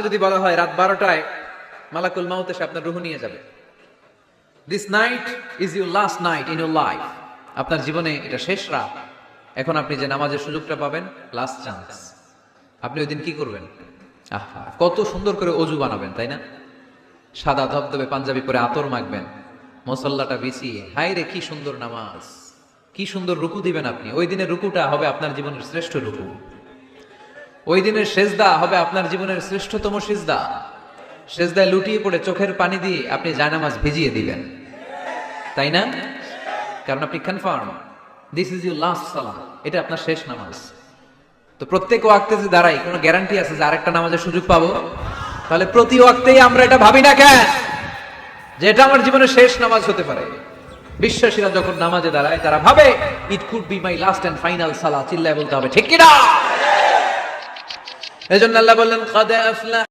যদি বলা হয় রাত 12টায় মালাকুল মাউত এসে আপনার রূহ নিয়ে যাবে, this night is your last night in your life, আপনার জীবনে এটা শেষ রাত, এখন আপনি যে নামাজের সুযোগটা পাবেন, লাস্ট চান্স, আপনি ওই দিন কি করবেন? আহা, কত সুন্দর করে অজু বানাবেন, তাই না? সাদা ধবধবে পাঞ্জাবি পরে আতর মাখবেন, মুসল্লাটা বিছিয়ে, হায় রে কি সুন্দর নামাজ, কি সুন্দর রুকু দিবেন আপনি। ওই দিনের রুকুটা হবে আপনার জীবনের শ্রেষ্ঠ রুকু, ওই দিনের সেজদা হবে আপনার জীবনের শ্রেষ্ঠতম সেজদা। সেজদায় লুটিয়ে পড়ে চোখের পানি দিয়ে আপনি জায়নামাজ ভিজিয়ে দিবেন, তাই না? কারণ আপনি confirm this is your last সালাহ, এটা আপনার শেষ নামাজ। তো প্রত্যেক ওয়াক্তে যে দাঁড়াই, কোনো গ্যারান্টি আছে যে আরেকটা নামাজের সুযোগ পাবো? তাহলে প্রতি ওয়াক্তেই আমরা এটা ভাবি না কেন যে এটা আমার জীবনের শেষ নামাজ হতে পারে? বিশ্বাসীরা যখন নামাজে দাঁড়ায় তারা ভাবে it could be my last and final সালাহ। চিল্লায় বলতে হবে ঠিক কিনা? এজন্য আল্লাহ বললেন, কাদ আফলাহ